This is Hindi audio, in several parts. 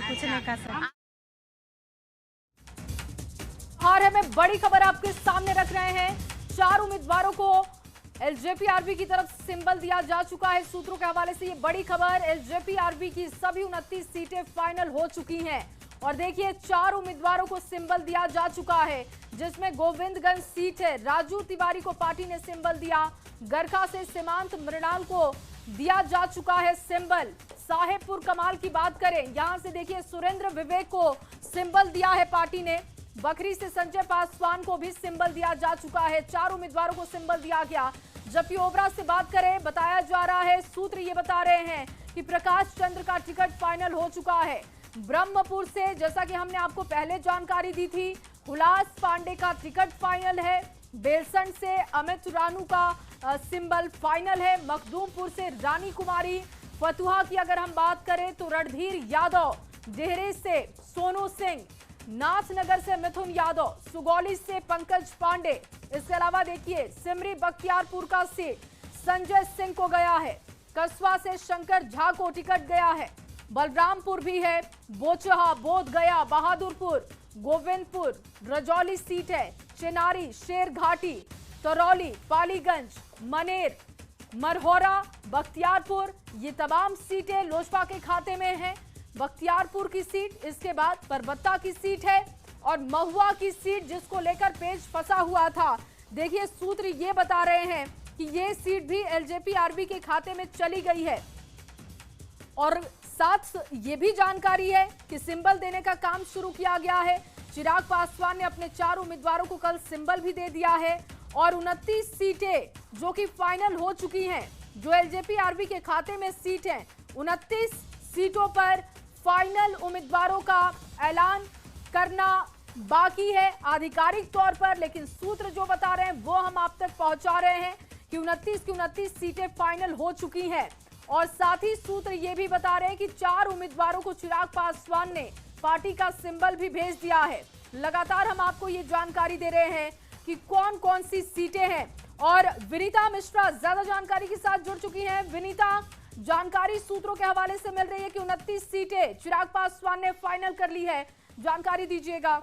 कुछ नहीं कर सकते। हार है में बड़ी खबर आपके सामने रख रहे हैं। 4 उम्मीदवारों को एलजेपीआरबी की तरफ सिंबल दिया जा चुका है। सूत्रों के हवाले से ये बड़ी खबर, एलजेपीआरबी की सभी 29 सीटें फाइनल हो चुकी हैं और देखिए 4 उम्मीदवारों को सिंबल दिया जा चुका है, जिसमें गोविंदगंज सीट है, राजू तिवारी को पार्टी ने सिंबल दिया। गरखा से सीमांत मृणाल को दिया जा चुका है सिंबल। साहेबपुर कमाल की बात करें, यहां से देखिए सुरेंद्र विवेक को सिंबल दिया है पार्टी ने। बखरी से संजय पासवान को भी सिंबल दिया जा चुका है। 4 उम्मीदवारों को सिंबल दिया गया। जबकि ओबरा से बात करें, बताया जा रहा है, सूत्र ये बता रहे हैं कि प्रकाश चंद्र का टिकट फाइनल हो चुका है। ब्रह्मपुर से, जैसा कि हमने आपको पहले जानकारी दी थी, हुलास पांडे का टिकट फाइनल है। बेलसंड से अमित रानू का सिंबल फाइनल है। मखदूमपुर से रानी कुमारी, फतुहा की अगर हम बात करें तो रणधीर यादव, डेहरी से सोनू सिंह, नाथनगर से मिथुन यादव, सुगौली से पंकज पांडे। इसके अलावा देखिए सिमरी बख्तियारपुर का सीट संजय सिंह को गया है। कसबा से शंकर झा को टिकट गया है। बलरामपुर भी है, बोचहा, बोध गया, बहादुरपुर, गोविंदपुर, रजौली सीट है, चिनारी, शेरघाटी, तरौली, पालीगंज, मनेर, मरहौरा, बख्तियारपुर, ये तमाम सीटें लोजपा के खाते में हैं। बख्तियारपुर की सीट, इसके बाद परबत्ता की सीट है और महुआ की सीट, जिसको लेकर पेच फंसा हुआ था। देखिए सूत्र ये बता रहे हैं कि ये सीट भी एलजेपीआरबी के खाते में चली गई है और साथ ये भी जानकारी है कि सिंबल देने का काम शुरू किया गया है। चिराग पासवान ने अपने 4 उम्मीदवारों को कल सिंबल भी दे दिया है और 29 सीटें जो कि फाइनल हो चुकी हैं, जो एलजेपीआरबी के खाते में सीट हैं, 29 सीटों पर फाइनल उम्मीदवारों का ऐलान करना बाकी है आधिकारिक तौर पर, लेकिन सूत्र जो बता रहे हैं वो हम आप तक पहुंचा रहे हैं कि 29 की 29 सीटें फाइनल हो चुकी हैं। और साथ ही सूत्र ये भी बता रहे हैं कि 4 उम्मीदवारों को चिराग पासवान ने पार्टी का सिंबल भी भेज दिया है। लगातार हम आपको ये जानकारी दे रहे हैं कि कौन कौन सी सीटें हैं। और विनीता मिश्रा ज्यादा जानकारी के साथ जुड़ चुकी हैं। विनीता, जानकारी सूत्रों के हवाले से मिल रही है कि 29 सीटें चिराग पासवान ने फाइनल कर ली है, जानकारी दीजिएगा।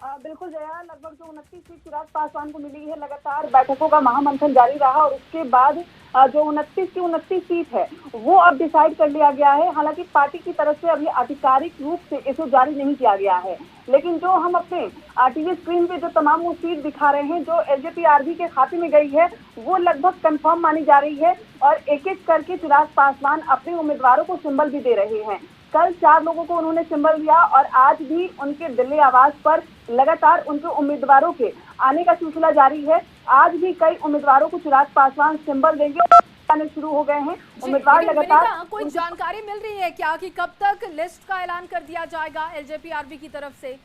बिल्कुल जया, लगभग जो 29 सीट चिराग पासवान को मिली है, लगातार बैठकों का महामंथन जारी रहा और उसके बाद जो 29 की 29 सीट है वो अब डिसाइड कर लिया गया है। हालांकि पार्टी की तरफ से अभी आधिकारिक रूप से इसे जारी नहीं किया गया है, लेकिन जो हम अपने टीवी स्क्रीन पे जो तमाम वो सीट दिखा रहे हैं जो एलजेपीआरबी के खाते में गई है, वो लगभग कंफर्म मानी जा रही है और एक एक करके चिराग पासवान अपने उम्मीदवारों को सिंबल भी दे रहे हैं। कल 4 लोगों को उन्होंने सिंबल दिया और आज भी उनके दिल्ली आवास पर लगातार उनके उम्मीदवारों के आने का सिलसिला जारी है। आज भी कई उम्मीदवारों को चिराग पासवान सिंबल देंगे और आने शुरू हो गए हैं उम्मीदवार लगातार। कोई जानकारी मिल रही है क्या कि कब तक लिस्ट का ऐलान कर दिया जाएगा एलजेपीआरबी की तरफ से?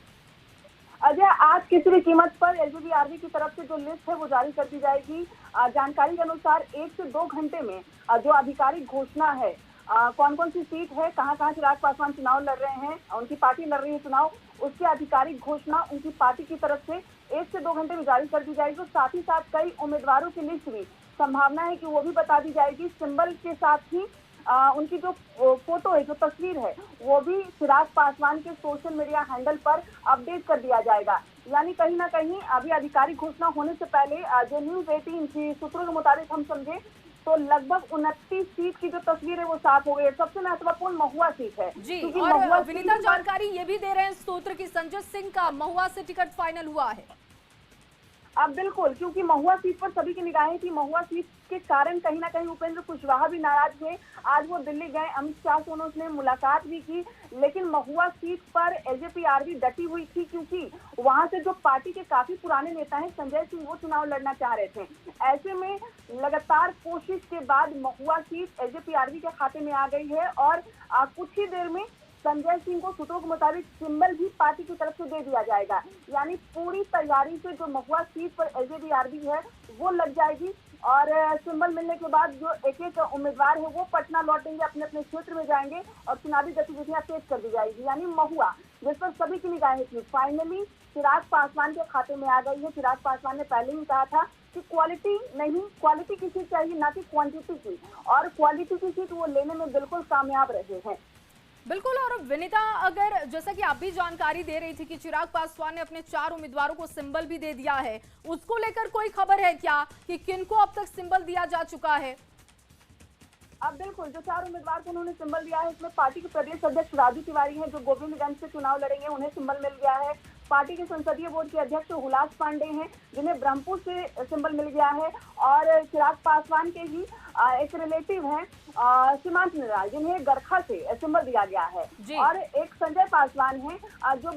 अजय, आज किसी भी कीमत पर एलजेपीआरबी की तरफ से जो लिस्ट है वो जारी कर दी जाएगी। जानकारी के अनुसार 1 से 2 घंटे में जो आधिकारिक घोषणा है, कौन कौन सी सीट है, कहां कहां चिराग पासवान चुनाव लड़ रहे हैं, उनकी पार्टी लड़ रही है चुनाव, उसकी आधिकारिक घोषणा उनकी पार्टी की तरफ से 1 से 2 घंटे में जारी कर दी जाएगी। तो साथ ही साथ कई उम्मीदवारों की लिस्ट भी संभावना है कि वो भी बता दी जाएगी। सिंबल के साथ ही उनकी जो फोटो है, जो तस्वीर है, वो भी चिराग पासवान के सोशल मीडिया हैंडल पर अपडेट कर दिया जाएगा। यानी कहीं ना कहीं अभी आधिकारिक घोषणा होने से पहले जो न्यूज़ 18 की सूत्रों के मुताबिक हम समझे तो लगभग 29 सीट की जो तस्वीर है वो साफ हो गई है। सबसे महत्वपूर्ण महुआ सीट है जी, और विनीता जानकारी ये भी दे रहे हैं सूत्र की संजय सिंह का महुआ से टिकट फाइनल हुआ है। अब बिल्कुल, क्योंकि महुआ सीट पर सभी की निगाहें थी। महुआ सीट के कारण कहीं ना कहीं उपेंद्र कुशवाहा भी नाराज हुए। आज वो दिल्ली गए, अमित शाह से उन्होंने मुलाकात भी की, लेकिन महुआ सीट पर एलजेपीआरबी डटी हुई थी क्योंकि वहां से जो पार्टी के काफी पुराने नेता हैं संजय सिंह, वो चुनाव लड़ना चाह रहे थे। ऐसे में लगातार कोशिश के बाद महुआ सीट एलजेपीआरबी के खाते में आ गई है और कुछ ही देर में संजय सिंह को सूत्रों के मुताबिक सिंबल भी पार्टी की तरफ से दे दिया जाएगा। यानी पूरी तैयारी से जो महुआ सीट पर एलजेपीआरबी है वो लग जाएगी और सिंबल मिलने के बाद जो एक एक उम्मीदवार है वो पटना लौटेंगे, अपने अपने क्षेत्र में जाएंगे और चुनावी गतिविधियां तेज कर दी जाएगी। यानी महुआ, जिस पर सभी की निगाहें थी, फाइनली चिराग पासवान के खाते में आ गई है। चिराग पासवान ने पहले ही कहा था कि क्वालिटी नहीं, क्वालिटी की सीट चाहिए, ना कि क्वांटिटी की, और क्वालिटी की सीट वो लेने में बिल्कुल कामयाब रहे हैं। बिल्कुल। और विनीता, अगर जैसा कि आप भी जानकारी दे रही थी कि चिराग पासवान ने अपने 4 उम्मीदवारों को सिंबल भी दे दिया है, उसको लेकर कोई खबर है क्या कि किनको अब तक सिंबल दिया जा चुका है? अब बिल्कुल जो 4 उम्मीदवार को उन्होंने सिंबल दिया है, इसमें पार्टी के प्रदेश अध्यक्ष राजू तिवारी हैं, जो गोविंदगंज से चुनाव लड़ेंगे, उन्हें सिंबल मिल गया है। पार्टी के संसदीय बोर्ड के अध्यक्ष हुलास पांडे हैं, जिन्हें ब्रह्मपुर से सिंबल मिल गया है। और चिराग पासवान के ही एक रिलेटिव हैं सीमांत निराल, जिन्हें गरखा से सिंबल दिया गया है। जी। और एक संजय पासवान हैं जो